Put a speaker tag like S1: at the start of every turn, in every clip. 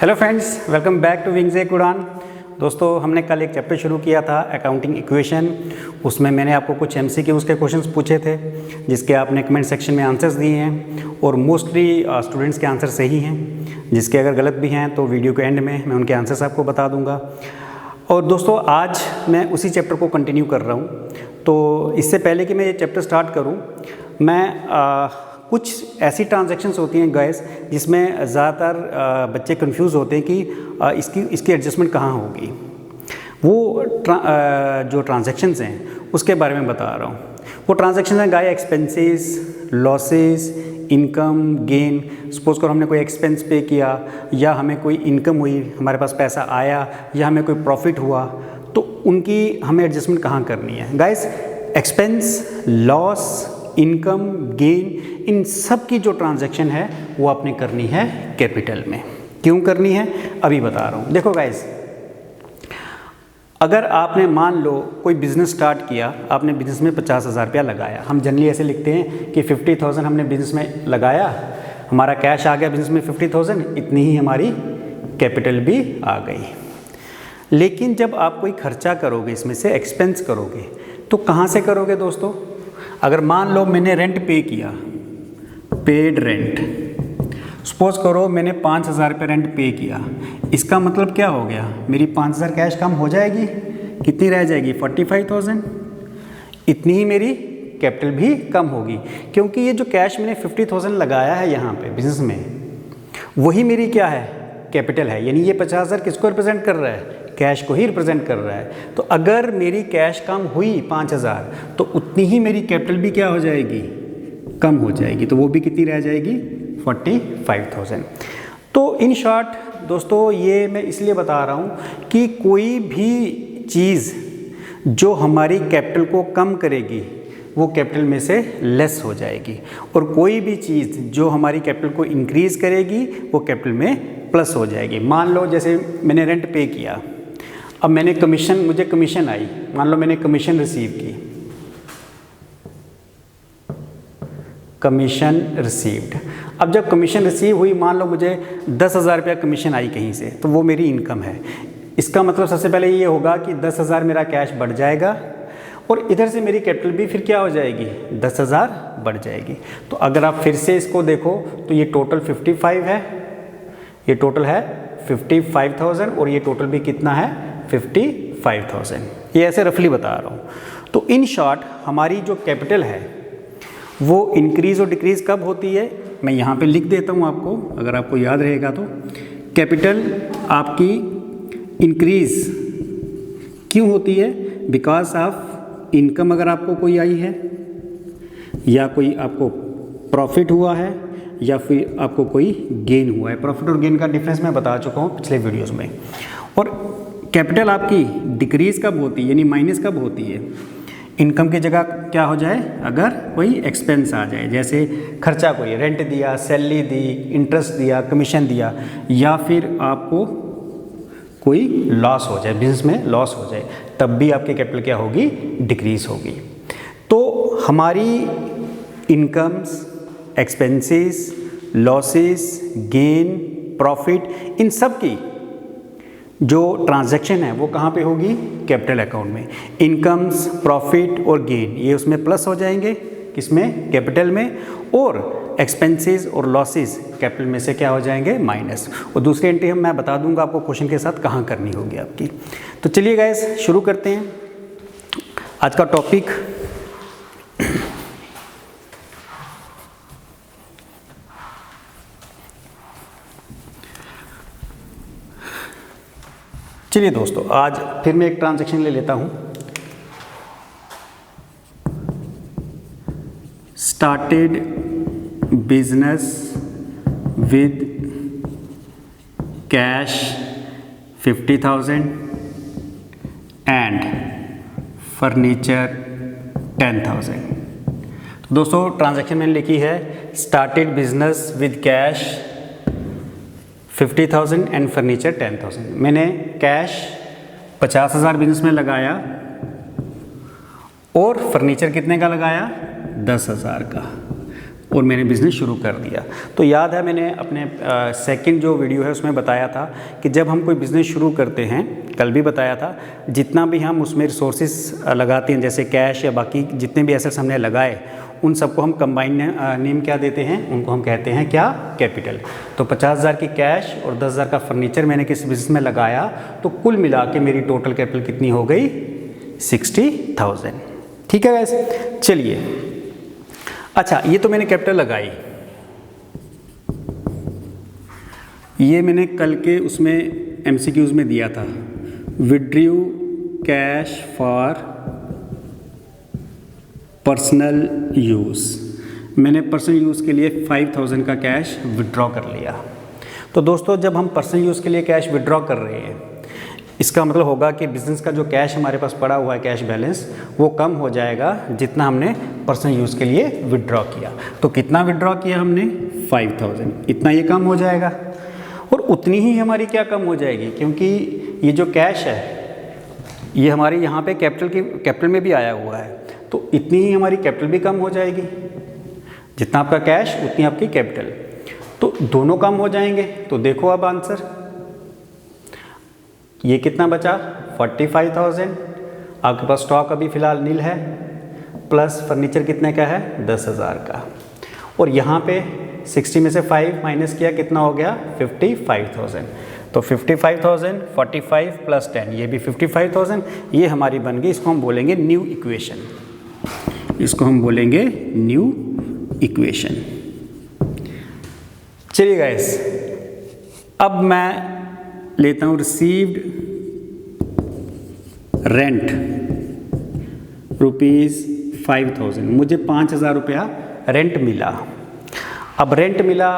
S1: Hello friends, welcome back to wings Ek Udaan. दोस्तों, हमने कल एक चैप्टर शुरू किया था अकाउंटिंग इक्वेशन। उसमें मैंने आपको कुछ एमसीक्यूज़ के क्वेश्चंस पूछे थे जिसके आपने कमेंट सेक्शन में आंसर्स दिए हैं और मोस्टली स्टूडेंट्स के आंसर सही हैं। जिसके अगर गलत भी हैं तो वीडियो के एंड में मैं उनके आंसर्स आपको बता दूंगा। और दोस्तों, आज मैं उसी चैप्टर को कंटिन्यू कर रहा हूँ। तो इससे पहले कि मैं ये चैप्टर स्टार्ट करूँ, मैं कुछ ऐसी ट्रांजैक्शंस होती हैं गाइस जिसमें ज़्यादातर बच्चे कंफ्यूज होते हैं कि इसकी एडजस्टमेंट कहाँ होगी। वो जो ट्रांजैक्शंस हैं उसके बारे में बता रहा हूँ। वो ट्रांजैक्शंस हैं guys expenses, losses, income, gain. Suppose करो हमने कोई एक्सपेंस पे किया या हमें कोई इनकम हुई, हमारे पास पैसा आया या हमें कोई प्रॉफिट हुआ, तो उनकी हमें एडजस्टमेंट कहाँ करनी है guys. Expense, loss, income, gain, इन सब की जो ट्रांजैक्शन है वो आपने करनी है कैपिटल में। क्यों करनी है अभी बता रहा हूँ। देखो गाइस, अगर आपने मान लो कोई बिज़नेस स्टार्ट किया, आपने बिज़नेस में 50,000 रुपया लगाया। हम जनरली ऐसे लिखते हैं कि 50,000 हमने बिज़नेस में लगाया, हमारा कैश आ गया बिज़नेस में 50,000, इतनी ही हमारी कैपिटल भी आ गई। लेकिन जब आप कोई खर्चा करोगे, इसमें से एक्सपेंस करोगे, तो कहाँ से करोगे दोस्तों। अगर मान लो मैंने रेंट पे किया, पेड रेंट, सपोज करो मैंने 5,000 रुपये रेंट पे किया, इसका मतलब क्या हो गया, मेरी 5,000 कैश कम हो जाएगी। कितनी रह जाएगी, 45,000। इतनी ही मेरी कैपिटल भी कम होगी, क्योंकि ये जो कैश मैंने 50,000 लगाया है यहाँ पे बिजनेस में, वही मेरी क्या है, कैपिटल है। यानी ये 50,000 किसको रिप्रेजेंट कर रहा है, कैश को ही रिप्रेजेंट कर रहा है। तो अगर मेरी कैश कम हुई 5,000, तो उतनी ही मेरी कैपिटल भी क्या हो जाएगी, कम हो जाएगी। तो वो भी कितनी रह जाएगी, 45,000। तो इन शॉर्ट दोस्तों, ये मैं इसलिए बता रहा हूँ कि कोई भी चीज़ जो हमारी कैपिटल को कम करेगी वो कैपिटल में से लेस हो जाएगी, और कोई भी चीज़ जो हमारी कैपिटल को इंक्रीज़ करेगी वो कैपिटल में प्लस हो जाएगी। मान लो जैसे मैंने रेंट पे किया, अब मैंने मुझे कमीशन आई, मान लो मैंने कमीशन रिसीव की, कमीशन रिसीव्ड। अब जब कमीशन रिसीव हुई, मान लो मुझे 10,000 रुपया कमीशन आई कहीं से, तो वो मेरी इनकम है। इसका मतलब सबसे पहले ये होगा कि 10,000 मेरा कैश बढ़ जाएगा और इधर से मेरी कैपिटल भी फिर क्या हो जाएगी, 10,000 बढ़ जाएगी। तो अगर आप फिर से इसको देखो तो ये टोटल 55 है, ये टोटल है 55,000 और ये टोटल भी कितना है, 55,000। ये ऐसे रफली बता रहा हूँ। तो इन शॉर्ट हमारी जो कैपिटल है वो इंक्रीज़ और डिक्रीज़ कब होती है, मैं यहाँ पे लिख देता हूँ आपको, अगर आपको याद रहेगा तो। कैपिटल आपकी इंक्रीज़ क्यों होती है, बिकॉज ऑफ इनकम अगर आपको कोई आई है, या कोई आपको प्रॉफिट हुआ है, या फिर आपको कोई गेन हुआ है। प्रॉफिट और गेन का डिफरेंस मैं बता चुका हूँ पिछले वीडियोस में। और कैपिटल आपकी डिक्रीज़ कब होती है, यानी माइनस कब होती है, इनकम की जगह क्या हो जाए, अगर कोई एक्सपेंस आ जाए, जैसे खर्चा कोई रेंट दिया, सैलरी दी, इंटरेस्ट दिया, कमीशन दिया, या फिर आपको कोई लॉस हो जाए, बिजनेस में लॉस हो जाए, तब भी आपकी कैपिटल क्या होगी, डिक्रीज होगी। तो हमारी incomes, expenses, losses, gain, profit, इन सब की जो ट्रांजैक्शन है वो कहाँ पे होगी, कैपिटल अकाउंट में। इनकम्स, प्रॉफिट और गेन ये उसमें प्लस हो जाएंगे, किसमें, कैपिटल में। और एक्सपेंसेस और लॉसेस कैपिटल में से क्या हो जाएंगे, माइनस। और दूसरी एंट्री मैं बता दूंगा आपको क्वेश्चन के साथ कहाँ करनी होगी आपकी। तो चलिए गाइस शुरू करते हैं आज का टॉपिक। चलिए दोस्तों, आज फिर मैं एक ट्रांजैक्शन ले लेता हूं। Started business with cash 50,000 and furniture 10,000। तो दोस्तों, ट्रांजैक्शन मैंने लिखी है started business with cash 50,000 and furniture 10,000। मैंने कैश 50,000 बिजनेस में लगाया और फर्नीचर कितने का लगाया, 10,000 का। और मैंने बिज़नेस शुरू कर दिया। तो याद है मैंने अपने सेकंड जो वीडियो है उसमें बताया था कि जब हम कोई बिज़नेस शुरू करते हैं, कल भी बताया था, जितना भी हम उसमें रिसोर्सेज लगाते हैं जैसे कैश या बाकी जितने भी एसेट्स हमने लगाए उन सबको हम कंबाइन नेम क्या देते हैं, उनको हम कहते हैं क्या, कैपिटल। तो 50,000 की कैश और 10,000 का फर्नीचर मैंने किसी बिज़नेस में लगाया तो कुल मिला के मेरी टोटल कैपिटल कितनी हो गई, 60,000। ठीक है वैसे, चलिए अच्छा ये तो मैंने कैपिटल लगाई, ये मैंने कल के उसमें MCQs में दिया था, withdrew cash for personal use. मैंने पर्सनल यूज़ के लिए 5,000 का कैश विड्रॉ कर लिया। तो दोस्तों जब हम पर्सनल यूज़ के लिए कैश विड्रॉ कर रहे हैं, इसका मतलब होगा कि बिज़नेस का जो कैश हमारे पास पड़ा हुआ है, कैश बैलेंस, वो कम हो जाएगा जितना हमने पर्सनल यूज़ के लिए विड्रॉ किया। तो कितना विड्रॉ किया हमने, 5,000, इतना ये कम हो जाएगा। और उतनी ही हमारी क्या कम हो जाएगी, क्योंकि ये जो कैश है ये हमारी यहाँ पे कैपिटल में भी आया हुआ है, तो इतनी ही हमारी कैपिटल भी कम हो जाएगी। जितना आपका कैश उतनी आपकी कैपिटल, तो दोनों कम हो जाएंगे। तो देखो अब आंसर, ये कितना बचा, 45,000। आपके पास स्टॉक अभी फ़िलहाल नील है, प्लस फर्नीचर कितने का है, 10,000 का। और यहाँ पे 60 में से 5 माइनस किया, कितना हो गया, 55,000। तो 55,000, 45 प्लस 10, ये भी 55,000, ये हमारी बन गई। इसको हम बोलेंगे न्यू इक्वेशन, इसको हम बोलेंगे न्यू इक्वेशन। चलिए गाइस, अब मैं लेता हूँ रिसीव्ड रेंट ₹5,000। मुझे 5,000 रुपया रेंट मिला। अब रेंट मिला,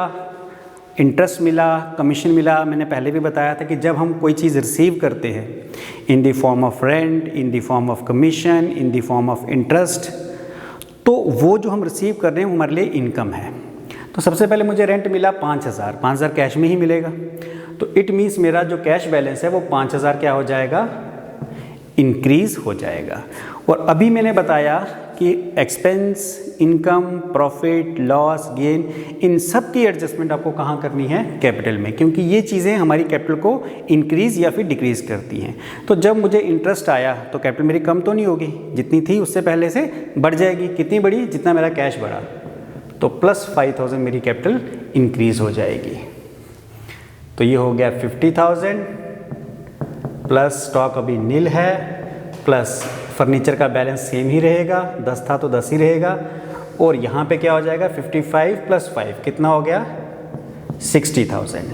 S1: इंटरेस्ट मिला, कमीशन मिला। मैंने पहले भी बताया था कि जब हम कोई चीज़ रिसीव करते हैं in the form of rent, in the form of commission, in the form of interest, तो वो जो हम रिसीव कर रहे हैं वो हमारे लिए इनकम है। तो सबसे पहले मुझे रेंट मिला 5,000 कैश में ही मिलेगा। तो इट मीन्स मेरा जो कैश बैलेंस है वो 5,000 क्या हो जाएगा, इंक्रीज़ हो जाएगा। और अभी मैंने बताया कि expense, income, profit, loss, gain, इन सब की एडजस्टमेंट आपको कहाँ करनी है, कैपिटल में, क्योंकि ये चीज़ें हमारी कैपिटल को इंक्रीज़ या फिर डिक्रीज़ करती हैं। तो जब मुझे इंटरेस्ट आया तो कैपिटल मेरी कम तो नहीं होगी, जितनी थी उससे पहले से बढ़ जाएगी। कितनी बढ़ी, जितना मेरा कैश बढ़ा। तो प्लस 5,000 मेरी कैपिटल इंक्रीज़ हो जाएगी। तो ये हो गया 50,000 प्लस स्टॉक अभी नील है, प्लस फर्नीचर का बैलेंस सेम ही रहेगा, 10 था तो 10 ही रहेगा। और यहाँ पे क्या हो जाएगा, 55 प्लस 5 कितना हो गया, 60,000।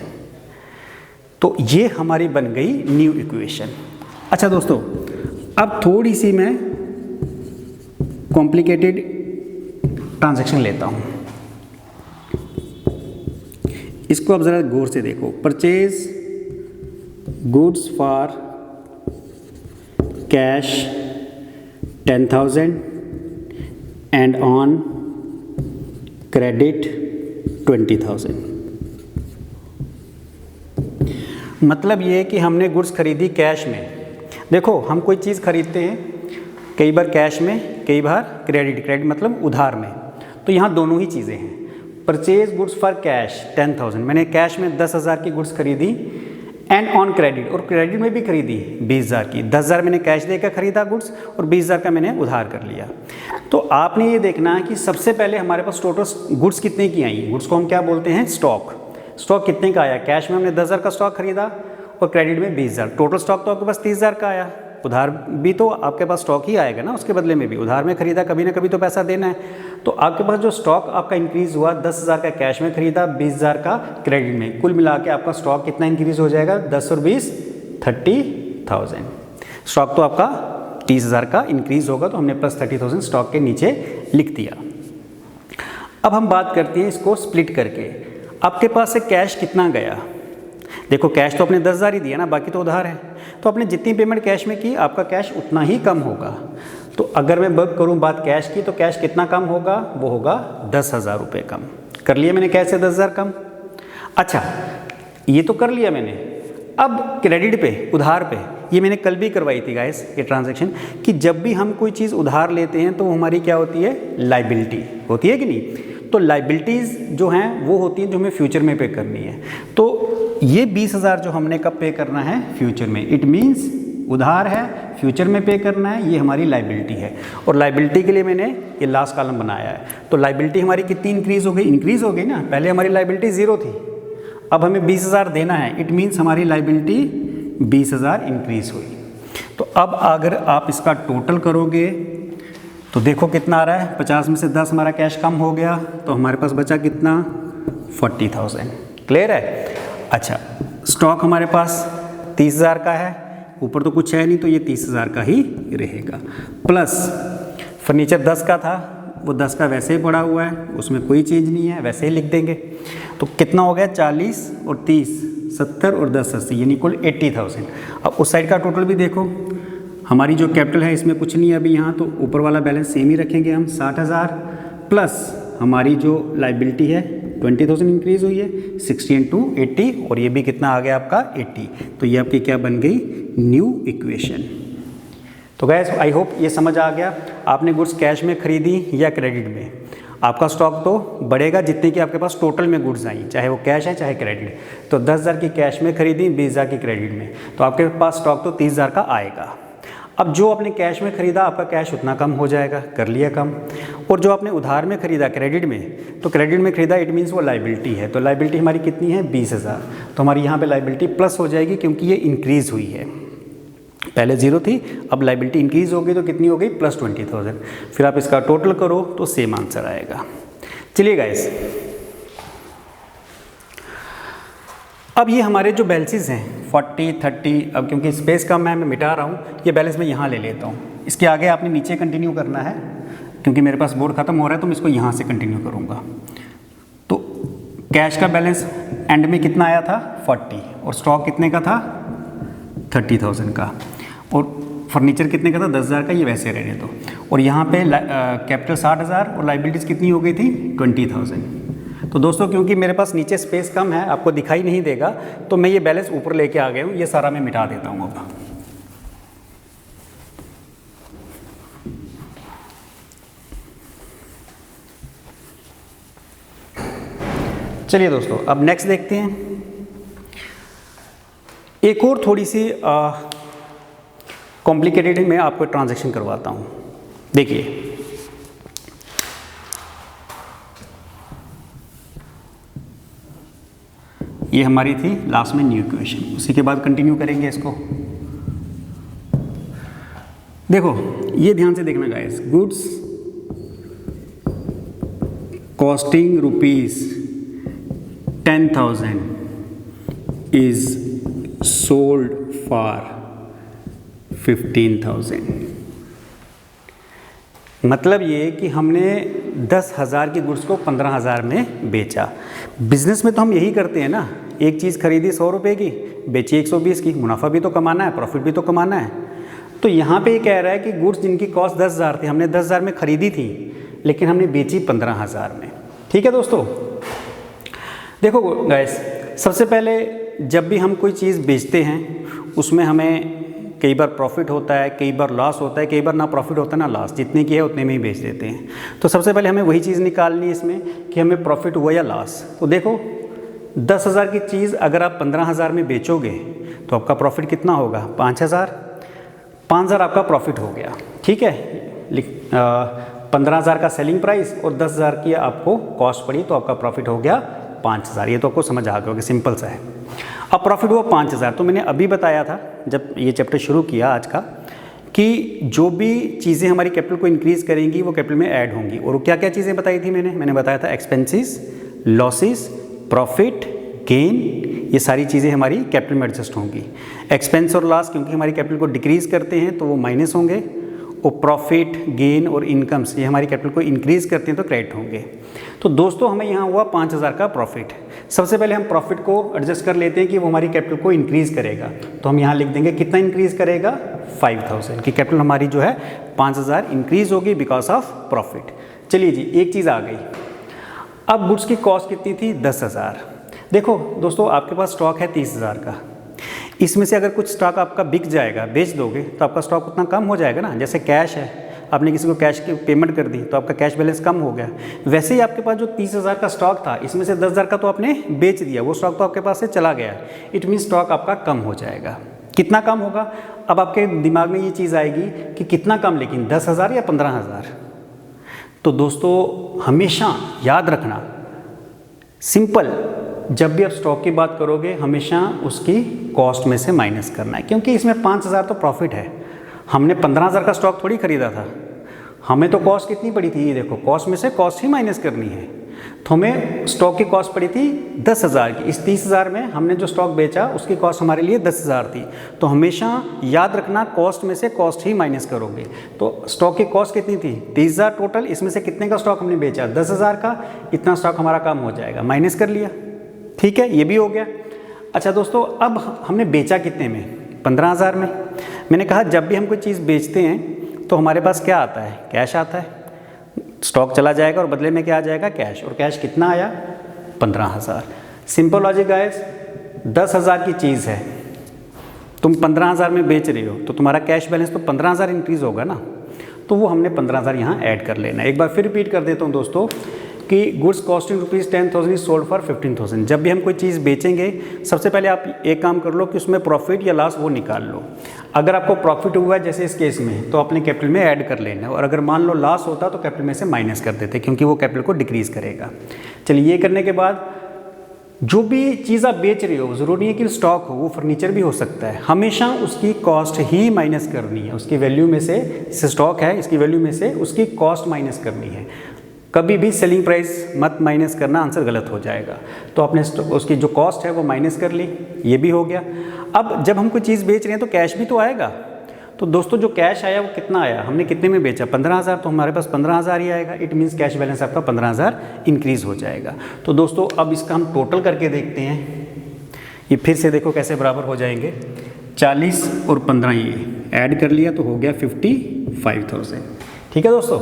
S1: तो ये हमारी बन गई न्यू इक्वेशन। अच्छा दोस्तों, अब थोड़ी सी मैं कॉम्प्लिकेटेड ट्रांजैक्शन लेता हूँ। इसको अब ज़रा गौर से देखो। Purchase goods for cash 10,000 and on credit 20,000। मतलब ये कि हमने गुड्स खरीदी कैश में। देखो हम कोई चीज़ खरीदते हैं कई बार कैश में, कई बार क्रेडिट मतलब उधार में। तो यहाँ दोनों ही चीज़ें हैं। परचेज गुड्स फॉर कैश 10,000, मैंने कैश में 10,000 की गुड्स खरीदी, एंड ऑन क्रेडिट, और क्रेडिट में भी खरीदी 20,000 की। 10,000 मैंने कैश देकर खरीदा गुड्स और 20,000 का मैंने उधार कर लिया। तो आपने ये देखना है कि सबसे पहले हमारे पास टोटल गुड्स कितने की आई। गुड्स को हम क्या बोलते हैं, स्टॉक। स्टॉक कितने का आया, कैश में हमने 10,000 का स्टॉक खरीदा और क्रेडिट में 20,000। टोटल स्टॉक तो आपके पास 30,000 का आया। उधार भी तो आपके पास स्टॉक ही आएगा ना, उसके बदले में भी उधार में खरीदा, कभी ना कभी तो पैसा देना है। तो आपके पास जो स्टॉक आपका इंक्रीज़ हुआ, 10,000 का कैश में खरीदा, 20,000 का क्रेडिट में, कुल मिला के आपका स्टॉक कितना इंक्रीज़ हो जाएगा, 10 और 20 30,000। स्टॉक तो आपका 30,000 का इंक्रीज़ होगा, तो हमने प्लस 30,000 स्टॉक के नीचे लिख दिया। अब हम बात करते हैं इसको स्प्लिट करके। आपके पास से कैश कितना गया, देखो कैश तो आपने 10,000 ही दिया ना, बाकी तो उधार है। तो आपने जितनी पेमेंट कैश में की, आपका कैश उतना ही कम होगा। तो अगर मैं करूँ बात कैश की, तो कैश कितना कम होगा, वो होगा 10,000 रुपये कम। कर लिया मैंने कैश से 10,000 कम। अच्छा ये तो कर लिया मैंने। अब क्रेडिट पे, उधार पे, ये मैंने कल भी करवाई थी गाइस ये ट्रांजैक्शन, कि जब भी हम कोई चीज़ उधार लेते हैं तो वो हमारी क्या होती है, लाइबिलिटी होती है कि नहीं। तो लाइबिलिटीज़ जो हैं वो होती हैं जो हमें फ्यूचर में पे करनी है। तो ये 20,000 जो हमने कब पे करना है, फ्यूचर में। इट मीन्स उधार है, फ्यूचर में पे करना है, ये हमारी लाइबिलिटी है। और लाइबिलिटी के लिए मैंने ये लास्ट कॉलम बनाया है। तो लाइबिलिटी हमारी कितनी इंक्रीज़ हो गई, इंक्रीज़ हो गई ना। पहले हमारी लाइबिलिटी 0 थी, अब हमें 20,000 देना है। इट मीन्स हमारी लाइबिलिटी 20,000 इंक्रीज़ हुई। तो अब अगर आप इसका टोटल करोगे तो देखो कितना आ रहा है, 50 में से 10 हमारा कैश कम हो गया, तो हमारे पास बचा कितना, 40,000। क्लियर है। अच्छा, स्टॉक हमारे पास 30,000 का है, ऊपर तो कुछ है नहीं तो ये 30,000 का ही रहेगा। प्लस फर्नीचर 10 का था, वो 10 का वैसे ही पड़ा हुआ है, उसमें कोई चीज़ नहीं है, वैसे ही लिख देंगे। तो कितना हो गया, 40 और 30, 70 और 10 80, यानी कुल 80,000। अब उस साइड का टोटल भी देखो, हमारी जो कैपिटल है इसमें कुछ नहीं है अभी यहाँ, तो ऊपर वाला बैलेंस सेम ही रखेंगे हम, 60,000। प्लस हमारी जो लाइबिलिटी है 20,000 इंक्रीज़ हुई है, 60 × 80, और ये भी कितना आ गया आपका 80। तो ये आपकी क्या बन गई, न्यू इक्वेशन। तो गैस आई होप ये समझ आ गया। आपने गुड्स कैश में खरीदी या क्रेडिट में, आपका स्टॉक तो बढ़ेगा जितने की आपके पास टोटल में गुड्स आई, चाहे वो कैश है चाहे क्रेडिट। तो 10,000 की कैश में खरीदी, 20,000 की क्रेडिट में, तो आपके पास स्टॉक तो 30,000 का आएगा। अब जो आपने कैश में ख़रीदा आपका कैश उतना कम हो जाएगा, कर लिया कम। और जो आपने उधार में ख़रीदा क्रेडिट में, तो क्रेडिट में ख़रीदा इट मीन्स वो लाइबिलिटी है। तो लाइबिलिटी हमारी कितनी है, 20,000। तो हमारी यहाँ पे लाइबिलिटी प्लस हो जाएगी क्योंकि ये इंक्रीज़ हुई है। पहले 0 थी, अब लाइबिलिटी इंक्रीज़ हो गई तो कितनी हो गई, प्लस 20,000। फिर आप इसका टोटल करो तो सेम आंसर आएगा। चलिए गाइस, अब ये हमारे जो बैलेंसेस हैं 40, 30, अब क्योंकि स्पेस कम है मैं मिटा रहा हूँ, ये बैलेंस मैं यहाँ ले लेता हूँ। इसके आगे आपने नीचे कंटिन्यू करना है क्योंकि मेरे पास बोर्ड ख़त्म हो रहा है, तो मैं इसको यहाँ से कंटिन्यू करूँगा। तो कैश का बैलेंस एंड में कितना आया था, 40, और स्टॉक कितने का था, 30,000 का, और फर्नीचर कितने का था, 10,000 का, ये वैसे रहने दो। और यहाँ पे कैपिटल 60,000 और लाइबिलिटीज़ कितनी हो गई थी, 20,000। तो दोस्तों क्योंकि मेरे पास नीचे स्पेस कम है, आपको दिखाई नहीं देगा, तो मैं ये बैलेंस ऊपर लेके आ गया हूँ। ये सारा मैं मिटा देता हूँ अब। चलिए दोस्तों, अब नेक्स्ट देखते हैं। एक और थोड़ी सी कॉम्प्लिकेटेड मैं आपको ट्रांजैक्शन करवाता हूँ। देखिए, ये हमारी थी लास्ट में न्यू इक्वेशन, उसी के बाद कंटिन्यू करेंगे इसको। देखो ये ध्यान से देखना guys, goods costing ₹10,000 is sold for 15,000। मतलब ये कि हमने 10,000 की गुड्स को 15,000 में बेचा। बिजनेस में तो हम यही करते हैं ना, एक चीज़ खरीदी 100 रुपये की, बेची 120 की, मुनाफा भी तो कमाना है, प्रॉफिट भी तो कमाना है। तो यहाँ पे ये कह रहा है कि गुड्स जिनकी कॉस्ट 10,000 थी, हमने 10,000 में खरीदी थी, लेकिन हमने बेची 15,000 में। ठीक है दोस्तों, देखो गाइस, सबसे पहले जब भी हम कोई चीज़ बेचते हैं उसमें हमें कई बार प्रॉफिट होता है, कई बार लॉस होता है, कई बार ना प्रॉफिट होता है ना लॉस, जितने की है उतने में ही बेच देते हैं। तो सबसे पहले हमें वही चीज़ निकालनी है इसमें कि हमें प्रॉफिट हुआ या लॉस। तो देखो 10,000 की चीज़ अगर आप 15,000 में बेचोगे तो आपका प्रॉफिट कितना होगा, 5,000। 5,000 आपका प्रॉफिट हो गया, ठीक है। 15,000 का सेलिंग प्राइस और 10,000 की आपको कॉस्ट पड़ी, तो आपका प्रॉफिट हो गया 5,000। ये तो आपको समझ आ गया होगा, सिंपल सा है। अब प्रॉफिट हुआ 5,000। तो मैंने अभी बताया था जब ये चैप्टर शुरू किया आज का, कि जो भी चीज़ें हमारी कैपिटल को इंक्रीज़ करेंगी वो कैपिटल में ऐड होंगी। और क्या क्या चीज़ें बताई थी मैंने बताया था एक्सपेंसेस, लॉसेस, प्रॉफिट, गेन, ये सारी चीज़ें हमारी कैपिटल में एडजस्ट होंगी। एक्सपेंस और लॉस क्योंकि हमारी कैपिटल को डिक्रीज़ करते हैं तो वो माइनस होंगे, और प्रॉफिट, गेन और इनकम्स ये हमारी कैपिटल को इंक्रीज़ करते हैं तो क्रेडिट होंगे। तो दोस्तों हमें यहाँ हुआ 5,000 का प्रॉफिट। सबसे पहले हम प्रॉफिट को एडजस्ट कर लेते हैं कि वो हमारी कैपिटल को इंक्रीज़ करेगा। तो हम यहाँ लिख देंगे कितना इंक्रीज़ करेगा, 5,000 की कैपिटल हमारी जो है 5,000 इंक्रीज़ होगी बिकॉज ऑफ प्रॉफिट। चलिए जी, एक चीज़ आ गई। अब गुड्स की कॉस्ट कितनी थी, 10,000। देखो दोस्तों, आपके पास स्टॉक है 30,000 का, इसमें से अगर कुछ स्टॉक आपका बिक जाएगा, बेच दोगे, तो आपका स्टॉक उतना कम हो जाएगा ना। जैसे कैश है, आपने किसी को कैश की पेमेंट कर दी तो आपका कैश बैलेंस कम हो गया। वैसे ही आपके पास जो 30,000 का स्टॉक था, इसमें से 10,000 का तो आपने बेच दिया, वो स्टॉक तो आपके पास से चला गया। इट मीन्स स्टॉक आपका कम हो जाएगा। कितना कम होगा? अब आपके दिमाग में ये चीज़ आएगी कि कितना कम, लेकिन 10,000 या 15,000। तो दोस्तों हमेशा याद रखना, सिंपल, जब भी आप स्टॉक की बात करोगे हमेशा उसकी कॉस्ट में से माइनस करना है, क्योंकि इसमें 5,000 तो प्रॉफिट है। हमने 15,000 का स्टॉक थोड़ी खरीदा था, हमें तो कॉस्ट कितनी पड़ी थी, ये देखो, कॉस्ट में से कॉस्ट ही माइनस करनी है। तो हमें स्टॉक की कॉस्ट पड़ी थी 10,000 की। इस 30,000 में हमने जो स्टॉक बेचा उसकी कॉस्ट हमारे लिए 10,000 थी। तो हमेशा याद रखना, कॉस्ट में से कॉस्ट ही माइनस करोगे। तो स्टॉक की कॉस्ट कितनी थी? 30,000 टोटल, इसमें से कितने का स्टॉक हमने बेचा? 10,000 का। इतना स्टॉक हमारा कम हो जाएगा, माइनस कर लिया। ठीक है, ये भी हो गया। अच्छा दोस्तों, अब हमने बेचा कितने में? 15,000 में। मैंने कहा जब भी हम कोई चीज़ बेचते हैं तो हमारे पास क्या आता है? कैश आता है। स्टॉक चला जाएगा और बदले में क्या आ जाएगा? कैश। और कैश कितना आया? 15,000। सिंपल लॉजिक गाइस, 10,000 की चीज़ है, तुम 15,000 में बेच रहे हो तो तुम्हारा कैश बैलेंस तो 15,000 इंक्रीज़ होगा ना। तो वो हमने 15,000 यहाँ ऐड कर लेना है। एक बार फिर रिपीट कर देता हूँ दोस्तों कि goods costing ₹10,000 is sold for 15,000। जब भी हम कोई चीज़ बेचेंगे सबसे पहले आप एक काम कर लो कि उसमें प्रॉफिट या लॉस वो निकाल लो। अगर आपको प्रॉफिट हुआ है जैसे इस केस में तो अपने कैपिटल में ऐड कर लेना, और अगर मान लो लॉस होता तो कैपिटल में से माइनस कर देते, क्योंकि वो कैपिटल को डिक्रीज़ करेगा। चलिए, ये करने के बाद जो भी चीज़ आप बेच रहे हो, ज़रूरी है कि स्टॉक हो, वो फर्नीचर भी हो सकता है, हमेशा उसकी कॉस्ट ही माइनस करनी है। उसकी वैल्यू में से, स्टॉक है इसकी वैल्यू में से उसकी कॉस्ट माइनस करनी है। कभी भी सेलिंग प्राइस मत माइनस करना, आंसर गलत हो जाएगा। तो आपने उसकी जो कॉस्ट है वो माइनस कर ली, ये भी हो गया। अब जब हम कोई चीज़ बेच रहे हैं तो कैश भी तो आएगा। तो दोस्तों जो कैश आया वो कितना आया? हमने कितने में बेचा? 15,000, तो हमारे पास 15,000 ही आएगा। इट मीन्स कैश बैलेंस आपका 15,000 इंक्रीज़ हो जाएगा। तो दोस्तों अब इसका हम टोटल करके देखते हैं। ये फिर से देखो कैसे बराबर हो जाएंगे। 40 और 15 ये ऐड कर लिया तो हो गया 55,000। ठीक है दोस्तों,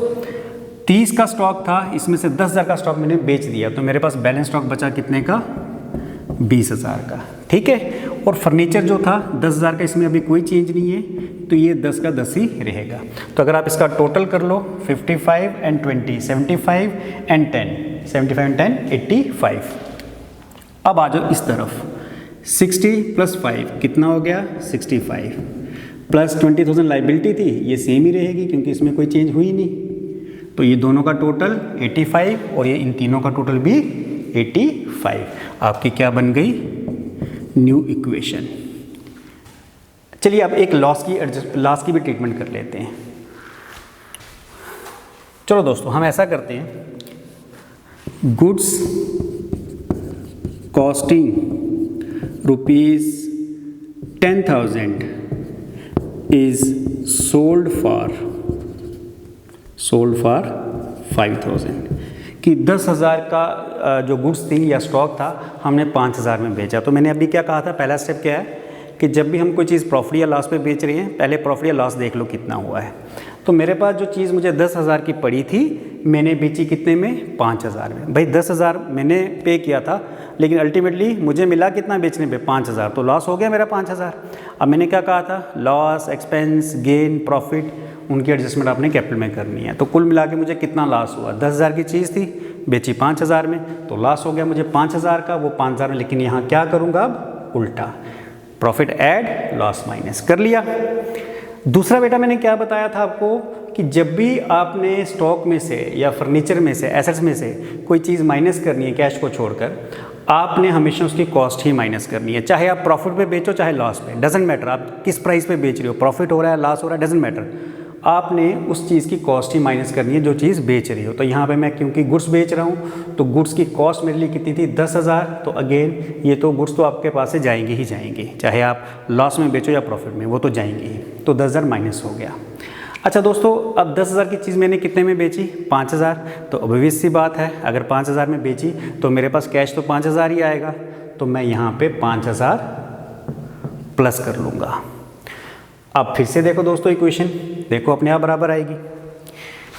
S1: 30 का स्टॉक था, इसमें से 10,000 का स्टॉक मैंने बेच दिया, तो मेरे पास बैलेंस स्टॉक बचा कितने का? 20,000 का। ठीक है, और फर्नीचर जो था 10,000 का, इसमें अभी कोई चेंज नहीं है, तो ये 10 का 10 ही रहेगा। तो अगर आप इसका टोटल कर लो 55 एंड 20, 75 एंड 10, 75 एंड 10, 85। अब आ जाओ इस तरफ, 60 + 5 कितना हो गया? 65 प्लस 20,000 लाइबिलिटी थी, ये सेम ही रहेगी क्योंकि इसमें कोई चेंज हुई नहीं। तो ये दोनों का टोटल 85 और ये इन तीनों का टोटल भी 85। आपकी क्या बन गई? New equation. चलिए अब एक लॉस की भी ट्रीटमेंट कर लेते हैं। चलो दोस्तों हम ऐसा करते हैं, goods costing ₹10,000 is sold for 5,000। कि 10,000 का जो गुड्स थी या स्टॉक था हमने 5,000 में बेचा। तो मैंने अभी क्या कहा था, पहला स्टेप क्या है कि जब भी हम कोई चीज़ प्रॉफिट या लॉस पे बेच रहे हैं, पहले प्रॉफिट या लॉस देख लो कितना हुआ है। तो मेरे पास जो चीज़ मुझे 10,000 की पड़ी थी, मैंने बेची कितने में? 5,000 में। भाई 10,000 मैंने पे किया था, लेकिन अल्टीमेटली मुझे मिला कितना बेचने पे? 5,000। तो लॉस हो गया मेरा 5,000। अब मैंने क्या कहा था? लॉस, एक्सपेंस, गेन, प्रॉफिट, उनकी एडजस्टमेंट आपने कैपिटल में करनी है। तो कुल मिला के मुझे कितना लॉस हुआ? 10,000 की चीज़ थी, बेची 5,000 में, तो लॉस हो गया मुझे 5,000 का, वो 5,000 में। लेकिन यहाँ क्या करूँगा अब? उल्टा, प्रॉफिट ऐड, लॉस माइनस कर लिया। दूसरा बेटा मैंने क्या बताया था आपको कि जब भी आपने स्टॉक में से या फर्नीचर में से, एसेट्स में से कोई चीज़ माइनस करनी है कैश को छोड़कर, आपने हमेशा उसकी कॉस्ट ही माइनस करनी है। चाहे आप प्रॉफिट पे बेचो चाहे लॉस पे, डजेंट मैटर आप किस प्राइस पे बेच रहे हो, प्रॉफिट हो रहा है लॉस हो रहा है, डजेंट मैटर, आपने उस चीज़ की कॉस्ट ही माइनस करनी है जो चीज़ बेच रही हो। तो यहाँ पे मैं क्योंकि गुड्स बेच रहा हूँ तो गुड्स की कॉस्ट मेरे लिए कितनी थी? 10,000। तो अगेन ये तो गुड्स तो आपके पास से जाएंगे ही जाएंगे, चाहे आप लॉस में बेचो या प्रॉफिट में, वो तो जाएंगे ही। तो 10,000 माइनस हो गया। अच्छा दोस्तों, अब 10,000 की चीज़ मैंने कितने में बेची? 5,000। तो ऑब्वियस सी बात है, अगर 5,000 में बेची तो मेरे पास कैश तो 5,000 ही आएगा। तो मैं यहाँ पे 5,000 प्लस कर लूँगा। अब फिर से देखो दोस्तों इक्वेशन, देखो अपने आप बराबर आएगी।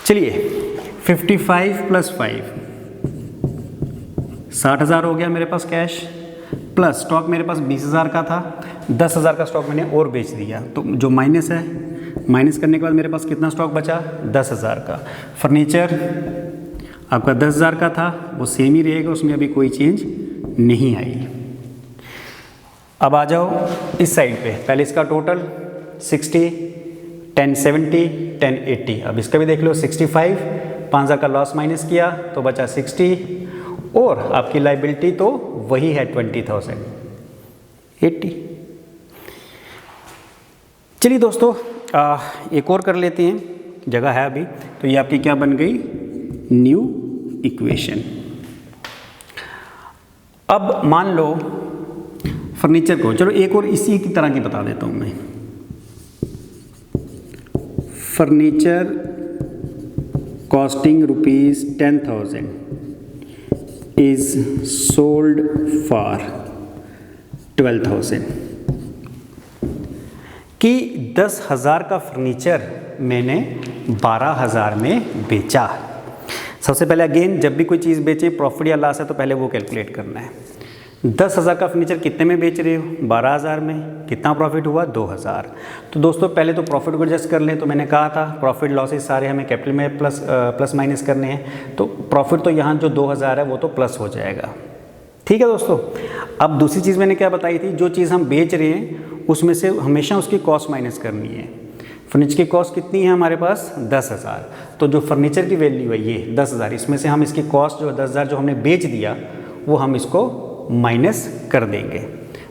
S1: चलिए 55 + 5 60,000 हो गया मेरे पास कैश, प्लस स्टॉक मेरे पास 20,000 का था, 10,000 का स्टॉक मैंने और बेच दिया, तो जो माइनस है माइनस करने के बाद मेरे पास कितना स्टॉक बचा, 10,000 का। फर्नीचर आपका 10,000 का था, वो सेम ही रहेगा, उसमें अभी कोई चेंज नहीं आई। अब आ जाओ इस साइड पे, पहले इसका टोटल 60, 1070, 1080। अब इसका भी देख लो 65, 5,000 का लॉस माइनस किया तो बचा 60, और आपकी लाइबिलिटी तो वही है 20,080। चलिए दोस्तों एक और कर लेते हैं, जगह है अभी। तो ये आपकी क्या बन गई, न्यू इक्वेशन। अब मान लो फर्नीचर को, चलो एक और इसी की तरह की बता देता हूँ मैं। Furniture costing ₹10,000 is sold for 12,000, कि 10,000 का फर्नीचर मैंने 12,000 में बेचा। सबसे पहले अगेन, जब भी कोई चीज़ बेचे, प्रॉफिट या लॉस है तो पहले वो कैलकुलेट करना है। 10,000 का फर्नीचर कितने में बेच रहे हो, 12,000 में, कितना प्रॉफिट हुआ, 2,000। तो दोस्तों पहले तो प्रॉफिट को एडजस्ट कर लें। तो मैंने कहा था प्रॉफिट लॉसेस सारे हमें कैपिटल में प्लस माइनस करने हैं, तो प्रॉफिट तो यहाँ जो 2,000 है वो तो प्लस हो जाएगा। ठीक है दोस्तों। अब दूसरी चीज़ मैंने क्या बताई थी, जो चीज़ हम बेच रहे हैं उसमें से हमेशा उसकी कॉस्ट माइनस करनी है। फर्नीचर की कॉस्ट कितनी है हमारे पास, 10,000। तो जो फर्नीचर की वैल्यू है ये 10,000, इसमें से हम इसकी कॉस्ट जो 10,000 जो हमने बेच दिया वो हम इसको माइनस कर देंगे।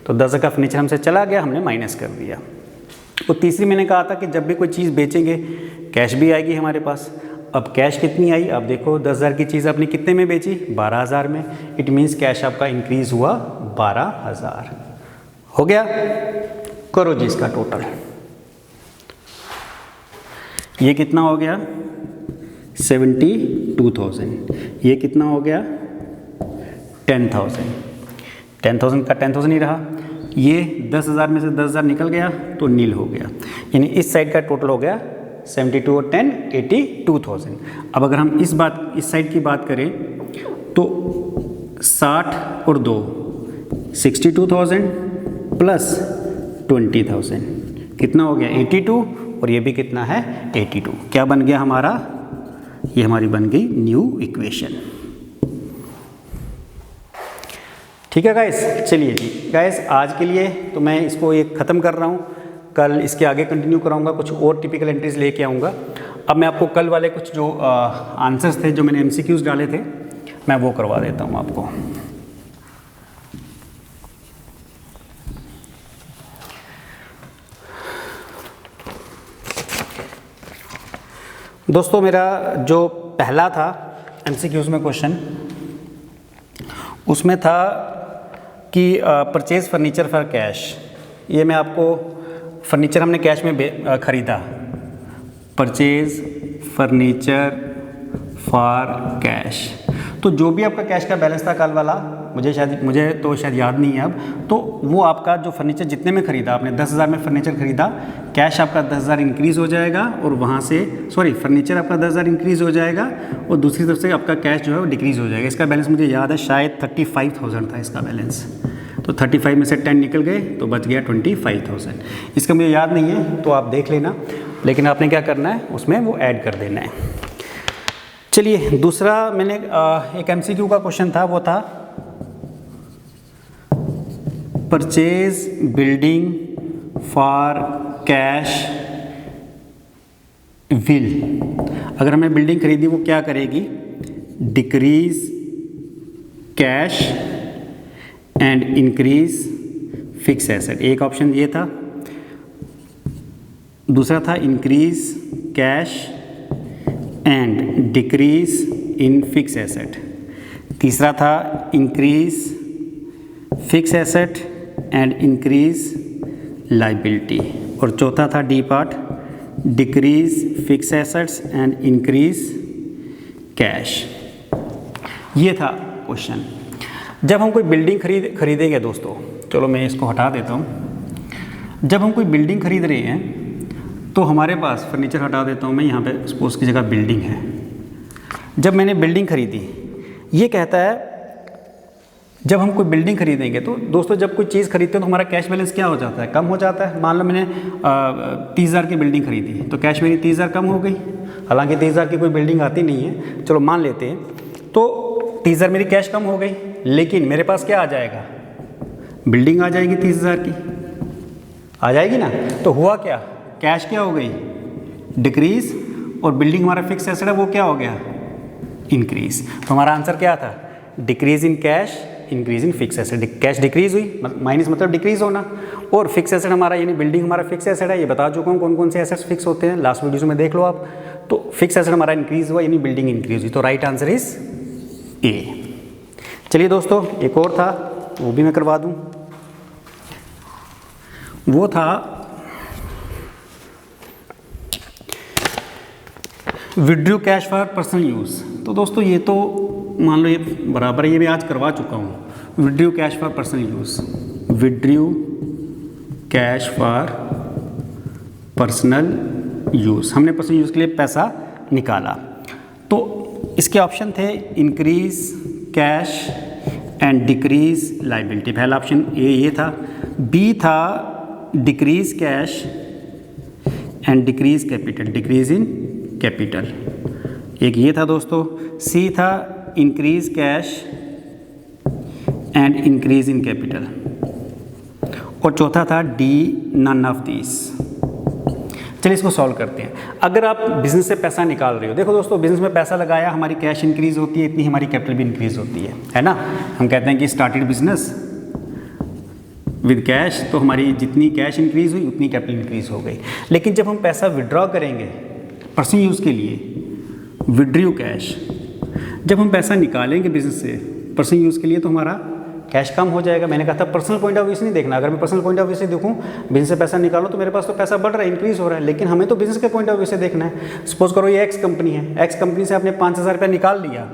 S1: तो 10,000 का फर्नीचर हमसे चला गया, हमने माइनस कर दिया। तो तीसरी मैंने कहा था कि जब भी कोई चीज़ बेचेंगे कैश भी आएगी हमारे पास। अब कैश कितनी आई, अब देखो 10,000 की चीज़ आपने कितने में बेची, 12,000 में। इट मीन्स कैश आपका इंक्रीज़ हुआ 12,000। हो गया, करो जी इसका टोटल। ये कितना हो गया, 72,000। ये कितना हो गया, 10,000। 10,000 का 10,000 ही रहा। ये 10,000 में से 10,000 निकल गया तो नील हो गया, यानी इस साइड का टोटल हो गया 72 और 10, 82,000। अब अगर हम इस साइड की बात करें तो 60 और 2 62,000 प्लस 20,000 कितना हो गया, 82, और ये भी कितना है, 82। क्या बन गया हमारा, ये हमारी बन गई न्यू इक्वेशन। ठीक है गाइस। चलिए जी गाइस, आज के लिए तो मैं इसको ये ख़त्म कर रहा हूँ। कल इसके आगे कंटिन्यू कराऊंगा, कुछ और टिपिकल एंट्रीज लेके आऊँगा। अब मैं आपको कल वाले कुछ जो आंसर्स थे जो मैंने MCQs डाले थे मैं वो करवा देता हूँ आपको। दोस्तों मेरा जो पहला था MCQs में क्वेश्चन, उसमें था कि परचेज फर्नीचर फॉर कैश। ये मैं आपको, फर्नीचर हमने कैश में ख़रीदा, परचेज फर्नीचर फॉर कैश। तो जो भी आपका कैश का बैलेंस था कल वाला, मुझे तो शायद याद नहीं है अब, तो वो आपका जो फर्नीचर जितने में ख़रीदा आपने, 10,000 में फर्नीचर ख़रीदा, कैश आपका 10,000 इंक्रीज़ हो जाएगा, और वहाँ से फर्नीचर आपका 10,000 इंक्रीज़ हो जाएगा, और दूसरी तरफ से आपका कैश जो है वो डिक्रीज़ हो जाएगा। इसका बैलेंस मुझे याद है शायद 35,000 था इसका बैलेंस। तो 35 में से 10 निकल गए तो बच गया 25,000। इसका मुझे याद नहीं है तो आप देख लेना, लेकिन आपने क्या करना है उसमें वो ऐड कर देना है। चलिए दूसरा मैंने एक MCQ का क्वेश्चन था, वो था purchase building for cash will. अगर हमें बिल्डिंग खरीदी वो क्या करेगी, decrease cash and increase fix asset. एक ऑप्शन ये था, दूसरा था increase cash and decrease in fix asset, तीसरा था increase fix asset and increase liability, और चौथा था D part, decrease fix assets and increase cash. ये था क्वेश्चन। जब हम कोई बिल्डिंग खरीदेंगे दोस्तों, चलो मैं इसको हटा देता हूँ। जब हम कोई बिल्डिंग खरीद रहे हैं तो हमारे पास, फर्नीचर हटा देता हूँ मैं, यहाँ पे सपोज की जगह बिल्डिंग है। जब मैंने बिल्डिंग खरीदी, ये कहता है जब हम कोई बिल्डिंग खरीदेंगे तो दोस्तों जब कोई चीज़ खरीदते हैं तो हमारा कैश बैलेंस क्या हो जाता है, कम हो जाता है। मान लो मैंने 30,000 की बिल्डिंग खरीदी तो कैश मेरी 30,000 कम हो गई। हालांकि 30,000 की कोई बिल्डिंग आती नहीं है, चलो मान लेते हैं। तो 30,000 मेरी कैश कम हो गई, लेकिन मेरे पास क्या आ जाएगा, बिल्डिंग आ जाएगी 30,000 की, आ जाएगी ना। तो हुआ क्या, कैश क्या हो गई, डिक्रीज, और बिल्डिंग हमारा फिक्स एसेट है वो क्या हो गया, इंक्रीज। तो हमारा आंसर क्या था, decrease in cash, increase in fix asset. Cash decrease हुई, माइनस मतलब डिक्रीज होना, और फिक्स एसेट हमारा यानी बिल्डिंग हमारा फिक्स एसेट है। ये बता चुका हूँ कौन कौन से एसेट्स फिक्स होते हैं, लास्ट वीडियो में देख लो आप। तो फिक्स एसेट हमारा इंक्रीज हुआ यानी बिल्डिंग इंक्रीज हुई। तो राइट आंसर इज ए। चलिए दोस्तों एक और था वो भी मैं करवा दूँ, वो था withdrew cash for personal use. तो दोस्तों ये तो मान लो ये बराबर है, ये मैं आज करवा चुका हूँ। Withdrew cash for personal use, withdrew cash for personal use, हमने पर्सनल यूज़ के लिए पैसा निकाला। तो इसके ऑप्शन थे increase cash and decrease liability. पहला ऑप्शन ए ये था। बी था decrease cash and decrease capital, decrease in capital, एक ये था दोस्तों। सी था increase cash and increase in capital, और चौथा था डी नन ऑफ दिस। चलिए इसको सॉल्व करते हैं। अगर आप बिजनेस से पैसा निकाल रहे हो, देखो दोस्तों बिजनेस में पैसा लगाया, हमारी कैश इंक्रीज होती है, इतनी हमारी कैपिटल भी इंक्रीज होती है ना। हम कहते हैं कि स्टार्टेड बिजनेस विद कैश, तो हमारी जितनी कैश इंक्रीज हुई उतनी कैपिटल इंक्रीज हो गई। लेकिन जब हम पैसा विड्रॉ करेंगे पर्सनल यूज़ के लिए, विड्रू कैश, जब हम पैसा निकालेंगे बिजनेस से पर्सनल यूज़ के लिए तो हमारा कैश कम हो जाएगा। मैंने कहा था पर्सनल पॉइंट ऑफ व्यू से नहीं देखना। अगर मैं पर्सनल पॉइंट ऑफ व्यू से देखूं, बिजनेस से पैसा निकालूं तो मेरे पास तो पैसा बढ़ रहा है, इंक्रीज हो रहा है, लेकिन हमें तो बिजनेस के पॉइंट ऑफ व्यू से देखना है। सपोज करो ये एक्स कंपनी है, एक्स कंपनी से आपने 5,000 रुपया निकाल लिया,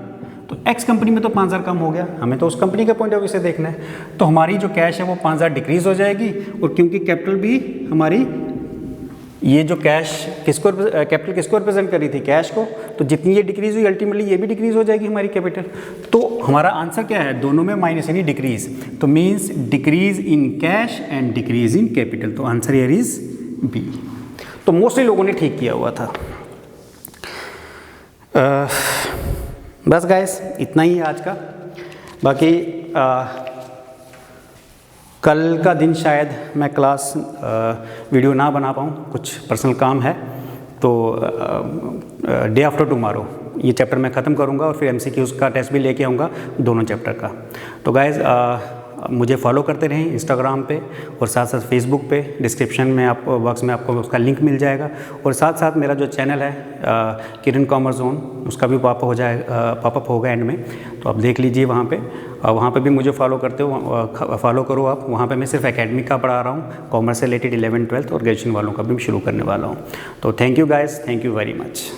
S1: तो एक्स कंपनी में तो 5,000 कम हो गया, हमें तो उस कंपनी के पॉइंट ऑफ व्यू से देखना है। तो हमारी जो कैश है वो 5,000 डिक्रीज हो जाएगी, और क्योंकि कैपिटल भी हमारी, ये जो कैश कैपिटल किसको रिप्रेजेंट कर रही थी, कैश को, तो जितनी ये डिक्रीज हुई अल्टीमेटली ये भी डिक्रीज हो जाएगी हमारी कैपिटल। तो हमारा आंसर क्या है, दोनों में माइनस यानी डिक्रीज, तो means decrease in cash and decrease in capital. तो आंसर हियर इज बी। तो मोस्टली लोगों ने ठीक किया हुआ था। बस गाइस इतना ही है आज का। बाकी कल का दिन शायद मैं क्लास वीडियो ना बना पाऊँ, कुछ पर्सनल काम है, तो डे आफ्टर टुमारो ये चैप्टर मैं ख़त्म करूँगा, और फिर MCQs का टेस्ट भी लेके आऊँगा दोनों चैप्टर का। तो गाइज़ मुझे फॉलो करते रहें इंस्टाग्राम पे, और साथ साथ फेसबुक पे, डिस्क्रिप्शन में आपको बॉक्स में आपको उसका लिंक मिल जाएगा। और साथ साथ मेरा जो चैनल है किरण कॉमर्स जोन, उसका भी पॉपअप होगा एंड में, तो आप देख लीजिए वहाँ पे भी मुझे फॉलो करते हो, फॉलो करो आप। वहाँ पे मैं सिर्फ एकेडमिक का पढ़ा रहा हूँ, कॉमर्स से रिलेटेड 11th 12th और ग्रेजुएशन वालों का भी शुरू करने वाला हूँ। तो thank you guys, thank you very much.